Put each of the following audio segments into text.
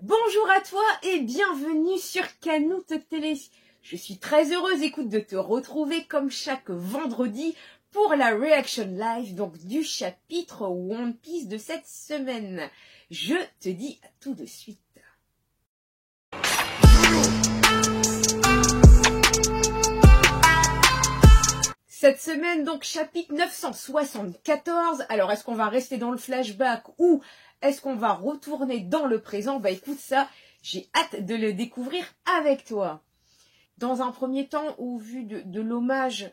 Bonjour à toi et bienvenue sur Canoute Télé. Je suis très heureuse, écoute, de te retrouver comme chaque vendredi pour la Reaction Live, donc du chapitre One Piece de cette semaine. Je te dis à tout de suite. Cette semaine, donc, chapitre 974. Alors, est-ce qu'on va rester dans le flashback ou est-ce qu'on va retourner dans le présent? Bah écoute, ça, j'ai hâte de le découvrir avec toi. Dans un premier temps, au vu de l'hommage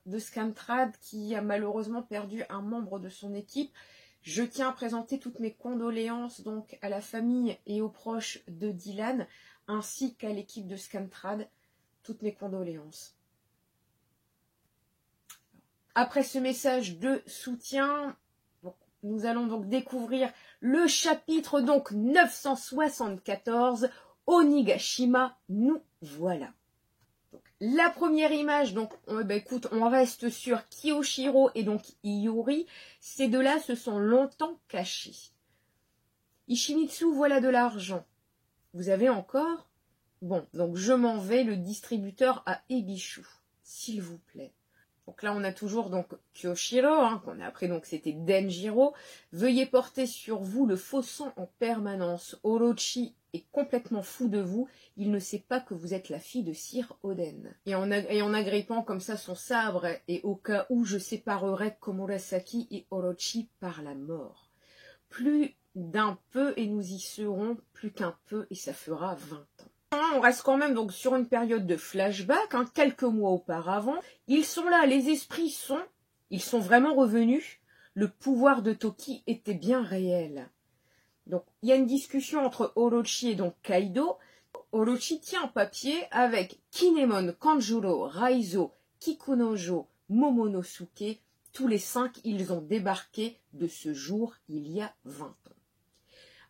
de Scantrad qui a malheureusement perdu un membre de son équipe, je tiens à présenter toutes mes condoléances donc à la famille et aux proches de Dylan, ainsi qu'à l'équipe de Scantrad. Toutes mes condoléances. Après ce message de soutien, nous allons donc découvrir le chapitre donc 974, Onigashima, nous voilà. Donc, la première image, donc écoute, on reste sur Kiyoshiro et donc Iori. Ces deux-là se sont longtemps cachés. Ishimitsu, voilà de l'argent. Vous avez encore? Bon, donc je m'en vais, le distributeur à Ebisu, s'il vous plaît. Donc là, on a toujours donc Kiyoshiro, qu'on a appris, donc c'était Denjiro. Veuillez porter sur vous le faux sang en permanence. Orochi est complètement fou de vous. Il ne sait pas que vous êtes la fille de Sir Oden. Et en agrippant comme ça son sabre, et au cas où je séparerai Komurasaki et Orochi par la mort. Plus d'un peu et nous y serons, plus qu'un peu et ça fera 20 ans. On reste quand même donc sur une période de flashback, quelques mois auparavant. Ils sont là, les esprits ils sont vraiment revenus. Le pouvoir de Toki était bien réel. Donc il y a une discussion entre Orochi et donc Kaido. Orochi tient un papier avec Kinemon, Kanjuro, Raizo, Kikunojo, Momonosuke. Tous les 5, ils ont débarqué de ce jour il y a 20 ans.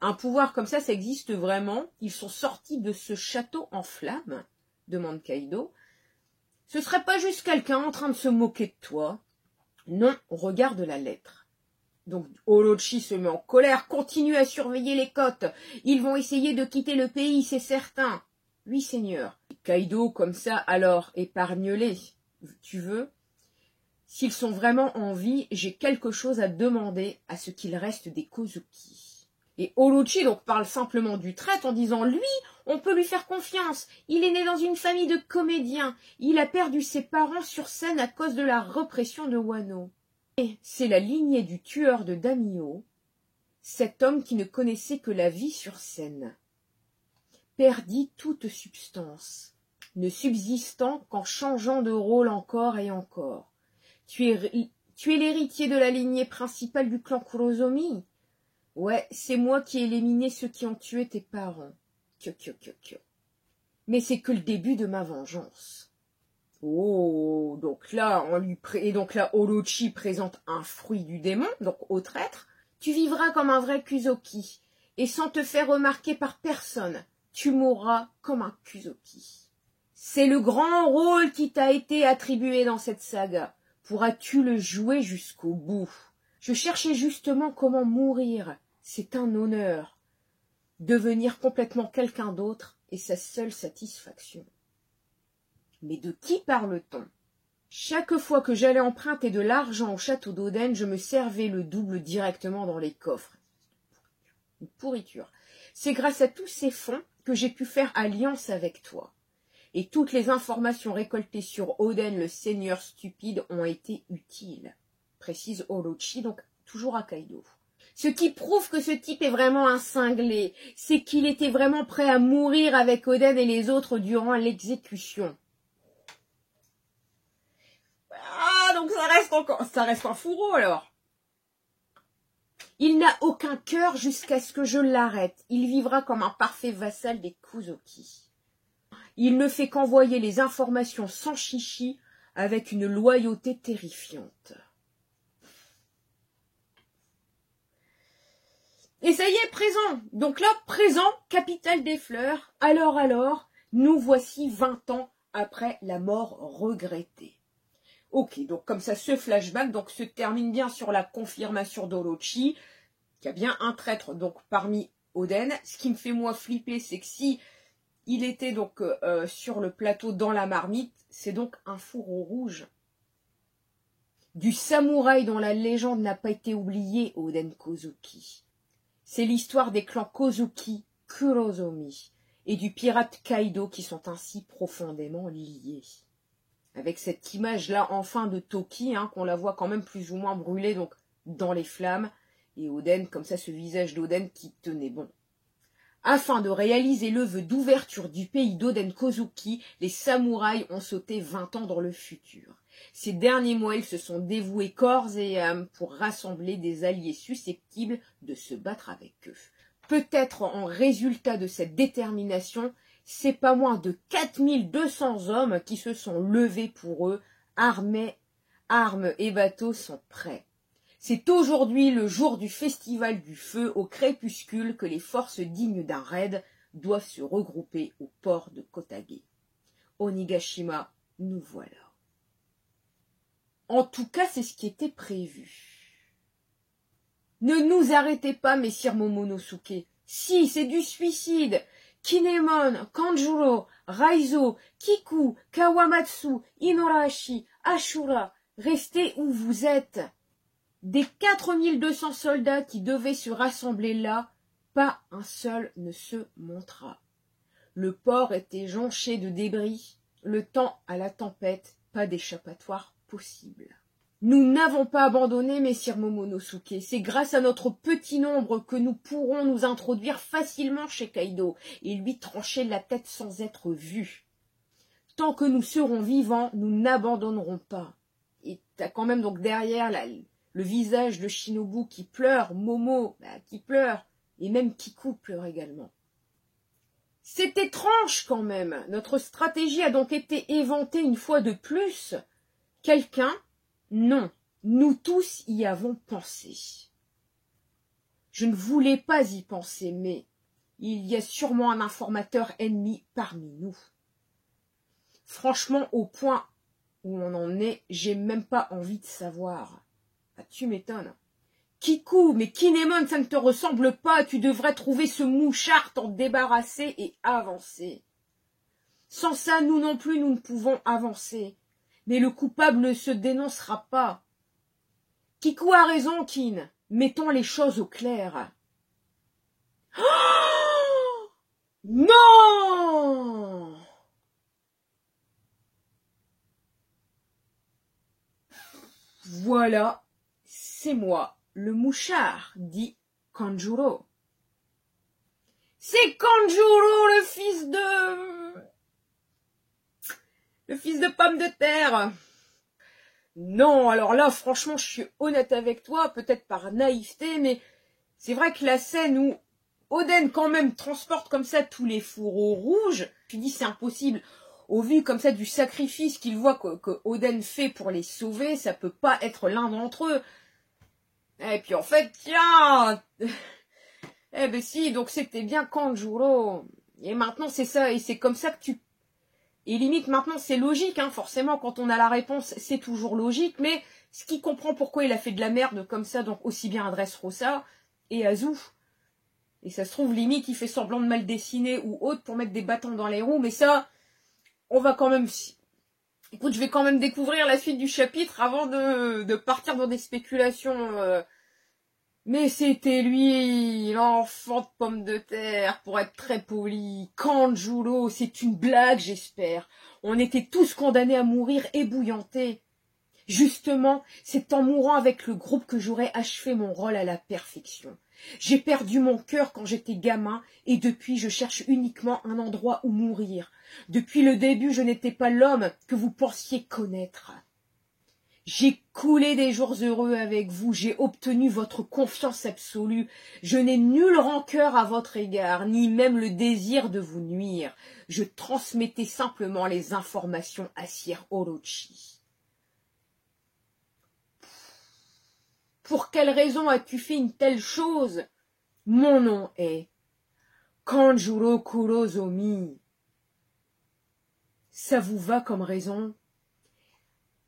Un pouvoir comme ça existe vraiment. Ils sont sortis de ce château en flammes, demande Kaido. Ce serait pas juste quelqu'un en train de se moquer de toi? Non, regarde la lettre. Donc Orochi se met en colère, continue à surveiller les côtes. Ils vont essayer de quitter le pays, c'est certain. Oui, seigneur. Kaido, comme ça, alors, épargne-les. Tu veux? S'ils sont vraiment en vie, j'ai quelque chose à demander à ce qu'il reste des Kozuki. Et Orochi donc parle simplement du traître en disant « Lui, on peut lui faire confiance. Il est né dans une famille de comédiens. Il a perdu ses parents sur scène à cause de la répression de Wano. Et c'est la lignée du tueur de Daimyo, cet homme qui ne connaissait que la vie sur scène. Perdit toute substance, ne subsistant qu'en changeant de rôle encore et encore. Tu es l'héritier de la lignée principale du clan Kurozomi. Ouais, c'est moi qui ai éliminé ceux qui ont tué tes parents. Mais c'est que le début de ma vengeance. Oh, donc là, Orochi présente un fruit du démon, donc au traître. Tu vivras comme un vrai Kuzoki, et sans te faire remarquer par personne, tu mourras comme un Kuzoki. C'est le grand rôle qui t'a été attribué dans cette saga. Pourras-tu le jouer jusqu'au bout? Je cherchais justement comment mourir. C'est un honneur. Devenir complètement quelqu'un d'autre est sa seule satisfaction. Mais de qui parle-t-on? Chaque fois que j'allais emprunter de l'argent au château d'Oden, je me servais le double directement dans les coffres. Une pourriture. C'est grâce à tous ces fonds que j'ai pu faire alliance avec toi. Et toutes les informations récoltées sur Oden, le seigneur stupide, ont été utiles. Précise Orochi, donc toujours à Kaido. Ce qui prouve que ce type est vraiment un cinglé, c'est qu'il était vraiment prêt à mourir avec Oden et les autres durant l'exécution. Ah, donc ça reste un fourreau alors. Il n'a aucun cœur jusqu'à ce que je l'arrête. Il vivra comme un parfait vassal des Kuzoki. Il ne fait qu'envoyer les informations sans chichi avec une loyauté terrifiante. Et ça y est, présent. Donc là, présent, capitale des fleurs. Alors, nous voici 20 ans après la mort regrettée. Ok, donc comme ça, ce flashback donc, se termine bien sur la confirmation d'Orochi, qu'il y a bien un traître donc parmi Oden. Ce qui me fait moi flipper, c'est que si il était donc sur le plateau dans la marmite, c'est donc un fourreau rouge. Du samouraï dont la légende n'a pas été oubliée, Oden Kozuki. C'est l'histoire des clans Kozuki, Kurozomi et du pirate Kaido qui sont ainsi profondément liés. Avec cette image-là, enfin, de Toki, hein, qu'on la voit quand même plus ou moins brûler donc dans les flammes, et Oden, comme ça, ce visage d'Oden qui tenait bon. Afin de réaliser le vœu d'ouverture du pays d'Oden Kozuki, les samouraïs ont sauté 20 ans dans le futur. Ces derniers mois, ils se sont dévoués corps et âme pour rassembler des alliés susceptibles de se battre avec eux. Peut-être en résultat de cette détermination, c'est pas moins de 4200 hommes qui se sont levés pour eux, armes et bateaux sont prêts. C'est aujourd'hui le jour du festival du feu au crépuscule que les forces dignes d'un raid doivent se regrouper au port de Kotage. Onigashima, nous voilà. En tout cas, c'est ce qui était prévu. Ne nous arrêtez pas, messire Momonosuke. Si, c'est du suicide. Kinemon, Kanjuro, Raizo, Kiku, Kawamatsu, Inuarashi, Ashura, restez où vous êtes. Des 4200 soldats qui devaient se rassembler là, pas un seul ne se montra. Le port était jonché de débris, le temps à la tempête, pas d'échappatoire possible. Nous n'avons pas abandonné, messire Momonosuke. C'est grâce à notre petit nombre que nous pourrons nous introduire facilement chez Kaido et lui trancher la tête sans être vus. Tant que nous serons vivants, nous n'abandonnerons pas. Et t'as quand même donc derrière le visage de Shinobu qui pleure, Momo qui pleure, et même Kiku pleure également. C'est étrange quand même. Notre stratégie a donc été éventée une fois de plus. Quelqu'un? Non. Nous tous y avons pensé. Je ne voulais pas y penser, mais il y a sûrement un informateur ennemi parmi nous. Franchement, au point où on en est, j'ai même pas envie de savoir. Ah, tu m'étonnes. Kiku, mais Kinemon, ça ne te ressemble pas. Tu devrais trouver ce mouchard, t'en débarrasser et avancer. Sans ça, nous non plus, nous ne pouvons avancer. Mais le coupable ne se dénoncera pas. Kiku a raison, Kin. Mettons les choses au clair. Oh non! Voilà, c'est moi, le mouchard, dit Kanjuro. C'est Kanjuro, le fils de pomme de terre. Non, alors là, franchement, je suis honnête avec toi, peut-être par naïveté, mais c'est vrai que la scène où Oden quand même transporte comme ça tous les fourreaux rouges, tu dis c'est impossible. Au vu comme ça du sacrifice qu'il voit que Oden fait pour les sauver, ça peut pas être l'un d'entre eux. Et puis en fait, tiens, eh ben si, donc c'était bien Kanjuro. Et maintenant c'est ça, et c'est comme ça que tu... Et limite maintenant c'est logique, hein, forcément quand on a la réponse c'est toujours logique, mais ce qui comprend pourquoi il a fait de la merde comme ça, donc aussi bien à Dressrosa et à Zou. Et ça se trouve limite il fait semblant de mal dessiner ou autre pour mettre des bâtons dans les roues, mais ça, on va quand même... Écoute, je vais quand même découvrir la suite du chapitre avant de partir dans des spéculations... Mais c'était lui, l'enfant de pomme de terre, pour être très poli. Kanjuro, c'est une blague, j'espère. On était tous condamnés à mourir ébouillantés. Justement, c'est en mourant avec le groupe que j'aurais achevé mon rôle à la perfection. J'ai perdu mon cœur quand j'étais gamin, et depuis je cherche uniquement un endroit où mourir. Depuis le début, je n'étais pas l'homme que vous pensiez connaître. J'ai coulé des jours heureux avec vous, j'ai obtenu votre confiance absolue. Je n'ai nulle rancœur à votre égard, ni même le désir de vous nuire. Je transmettais simplement les informations à Sir Orochi. Pour quelle raison as-tu fait une telle chose? Mon nom est Kanjuro Kurozomi. Ça vous va comme raison?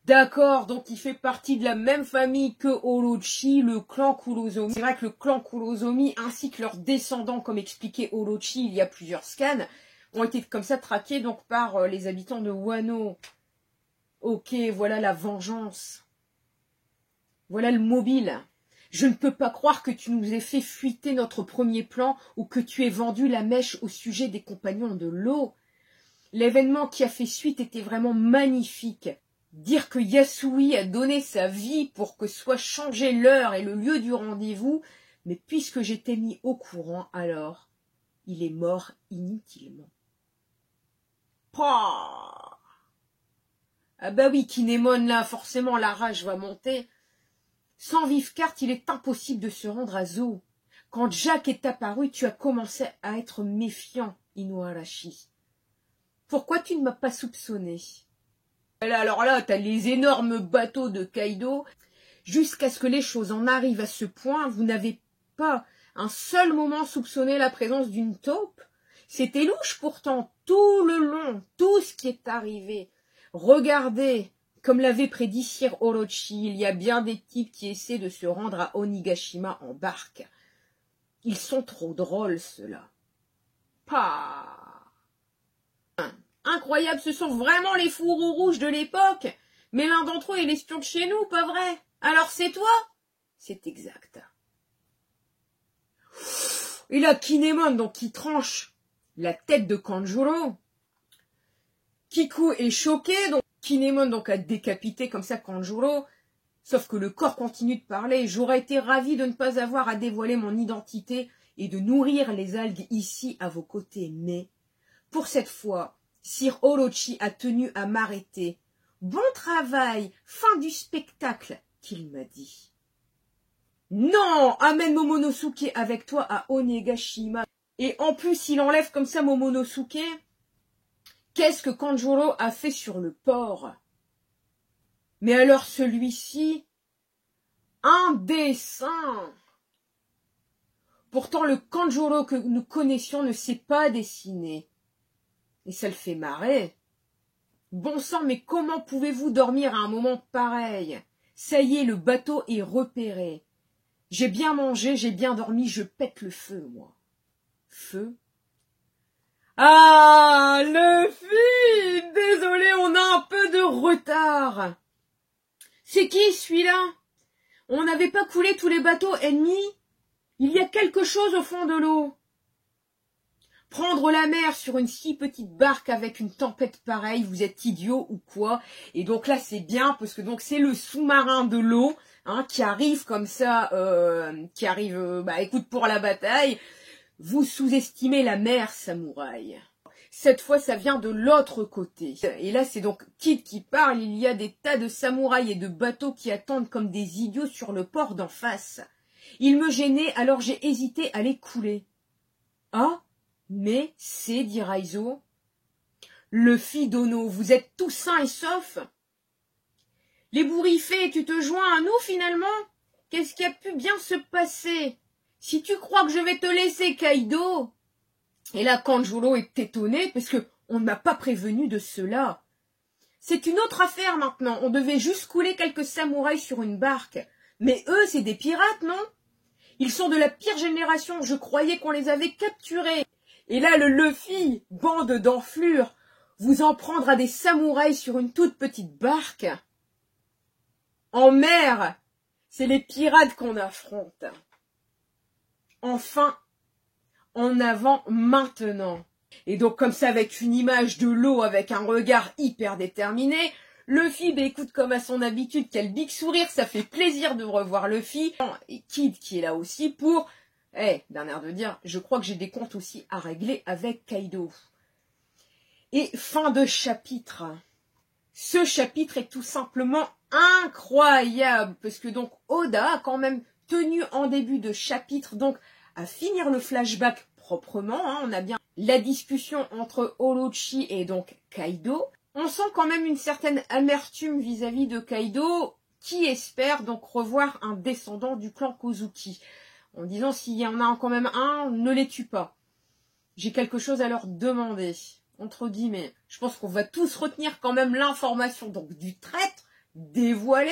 D'accord, donc il fait partie de la même famille que Orochi, le clan Kurozomi. C'est vrai que le clan Kurozomi, ainsi que leurs descendants, comme expliqué Orochi, il y a plusieurs scans, ont été comme ça traqués donc par les habitants de Wano. Ok, voilà la vengeance. Voilà le mobile. Je ne peux pas croire que tu nous aies fait fuiter notre premier plan ou que tu aies vendu la mèche au sujet des compagnons de l'eau. L'événement qui a fait suite était vraiment magnifique. Dire que Yasui a donné sa vie pour que soit changée l'heure et le lieu du rendez-vous, mais puisque j'étais mis au courant, alors, il est mort inutilement. Pah! Ah bah oui, Kinemon là, forcément la rage va monter. Sans Vivecart, il est impossible de se rendre à Zou. Quand Jack est apparu, tu as commencé à être méfiant, Inuarashi. Pourquoi tu ne m'as pas soupçonné? Alors là, t'as les énormes bateaux de Kaido. Jusqu'à ce que les choses en arrivent à ce point, vous n'avez pas un seul moment soupçonné la présence d'une taupe. C'était louche pourtant, tout le long, tout ce qui est arrivé. Regardez, comme l'avait prédit Sir Orochi, il y a bien des types qui essaient de se rendre à Onigashima en barque. Ils sont trop drôles, ceux-là. Pas... Incroyable, ce sont vraiment les fourreaux rouges de l'époque. Mais l'un d'entre eux est l'espion de chez nous, pas vrai? Alors c'est toi? C'est exact. Et là, Kinemon, donc, qui tranche la tête de Kanjuro. Kiku est choqué, donc Kinemon donc a décapité comme ça Kanjuro. Sauf que le corps continue de parler. J'aurais été ravi de ne pas avoir à dévoiler mon identité et de nourrir les algues ici à vos côtés. Mais, pour cette fois, Sir Orochi a tenu à m'arrêter. Bon travail, fin du spectacle, qu'il m'a dit. Non, amène Momonosuke avec toi à Onigashima. Et en plus, il enlève comme ça Momonosuke. Qu'est-ce que Kanjuro a fait sur le port? Mais alors celui-ci, indécent. Pourtant, le Kanjuro que nous connaissions ne sait pas dessiner. Et ça le fait marrer. Bon sang, mais comment pouvez-vous dormir à un moment pareil? Ça y est, le bateau est repéré. J'ai bien mangé, j'ai bien dormi, je pète le feu, moi. Feu? Ah, Luffy! Désolé, on a un peu de retard. C'est qui, celui-là? On n'avait pas coulé tous les bateaux ennemis? Il y a quelque chose au fond de l'eau. Prendre la mer sur une si petite barque avec une tempête pareille, vous êtes idiot ou quoi? Et donc là, c'est bien, parce que donc c'est le sous-marin de l'eau, hein, qui arrive comme ça, écoute, pour la bataille. Vous sous-estimez la mer, samouraï. Cette fois, ça vient de l'autre côté. Et là, c'est donc Kid qui parle. Il y a des tas de samouraïs et de bateaux qui attendent comme des idiots sur le port d'en face. Ils me gênaient, alors j'ai hésité à les couler. Ah, mais c'est, dit Raizo. Luffy, Dono, vous êtes tous sains et saufs? Les bourriffés, tu te joins à nous finalement? Qu'est-ce qui a pu bien se passer? Si tu crois que je vais te laisser, Kaido... Et là, Kanjuro est étonné parce que on ne m'a pas prévenu de cela. C'est une autre affaire maintenant. On devait juste couler quelques samouraïs sur une barque. Mais eux, c'est des pirates, non? Ils sont de la pire génération. Je croyais qu'on les avait capturés. Et là, le Luffy, bande d'enflures, vous en prendre à des samouraïs sur une toute petite barque? En mer, c'est les pirates qu'on affronte. Enfin, en avant maintenant. Et donc comme ça, avec une image de l'eau, avec un regard hyper déterminé, Luffy, écoute, comme à son habitude, quel big sourire, ça fait plaisir de revoir Luffy. Et Kid qui est là aussi pour, d'un air de dire, je crois que j'ai des comptes aussi à régler avec Kaido. Et fin de chapitre. Ce chapitre est tout simplement incroyable, parce que donc Oda a quand même tenu en début de chapitre, donc à finir le flashback proprement, hein, on a bien la discussion entre Orochi et donc Kaido. On sent quand même une certaine amertume vis-à-vis de Kaido, qui espère donc revoir un descendant du clan Kozuki. En disant, s'il y en a quand même un, ne les tue pas. J'ai quelque chose à leur demander, entre guillemets. Je pense qu'on va tous retenir quand même l'information donc du traître, dévoilé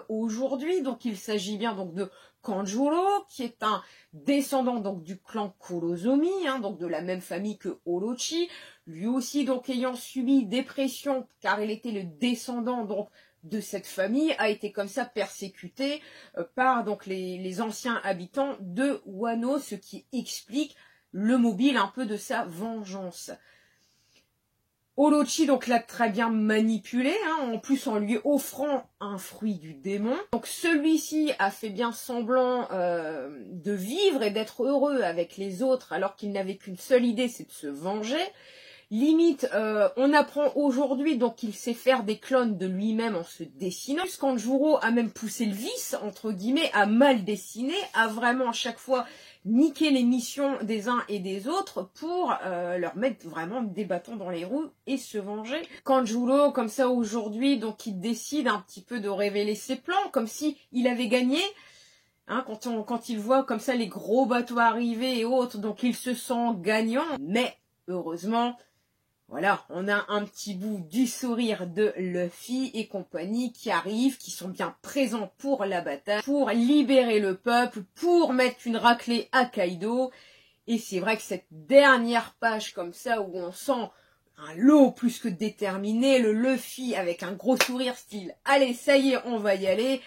aujourd'hui. Donc il s'agit bien donc de Kanjuro, qui est un descendant donc du clan Korozomi, hein, donc de la même famille que Orochi, lui aussi donc ayant subi des pressions car il était le descendant donc de cette famille, a été comme ça persécuté par donc les anciens habitants de Wano, ce qui explique le mobile un peu de sa vengeance. Orochi donc l'a très bien manipulé, hein, en plus en lui offrant un fruit du démon. Donc celui-ci a fait bien semblant de vivre et d'être heureux avec les autres alors qu'il n'avait qu'une seule idée, c'est de se venger. Limite, on apprend aujourd'hui donc qu'il sait faire des clones de lui-même en se dessinant. Kanjuro a même poussé le vice, entre guillemets, à mal dessiner, à vraiment à chaque fois niquer les missions des uns et des autres pour leur mettre vraiment des bâtons dans les roues et se venger. Kanjuro, comme ça aujourd'hui, donc il décide un petit peu de révéler ses plans, comme si il avait gagné. Hein, quand il voit comme ça les gros bateaux arriver et autres, donc il se sent gagnant. Mais heureusement, voilà, on a un petit bout du sourire de Luffy et compagnie qui arrivent, qui sont bien présents pour la bataille, pour libérer le peuple, pour mettre une raclée à Kaido. Et c'est vrai que cette dernière page comme ça, où on sent un lot plus que déterminé, le Luffy avec un gros sourire style « Allez, ça y est, on va y aller !»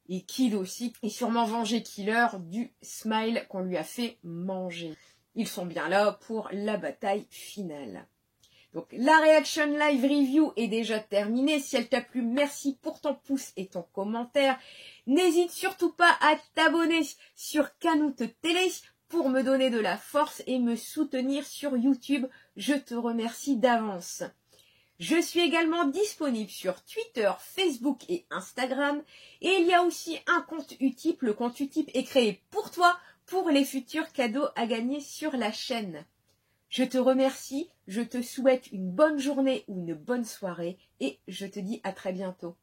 Et Kid aussi, et sûrement venger Killer du smile qu'on lui a fait manger. Ils sont bien là pour la bataille finale. Donc la Reaction Live Review est déjà terminée. Si elle t'a plu, merci pour ton pouce et ton commentaire. N'hésite surtout pas à t'abonner sur Canute Télé pour me donner de la force et me soutenir sur YouTube. Je te remercie d'avance. Je suis également disponible sur Twitter, Facebook et Instagram. Et il y a aussi un compte Utip. Le compte Utip est créé pour toi, pour les futurs cadeaux à gagner sur la chaîne. Je te remercie, je te souhaite une bonne journée ou une bonne soirée et je te dis à très bientôt.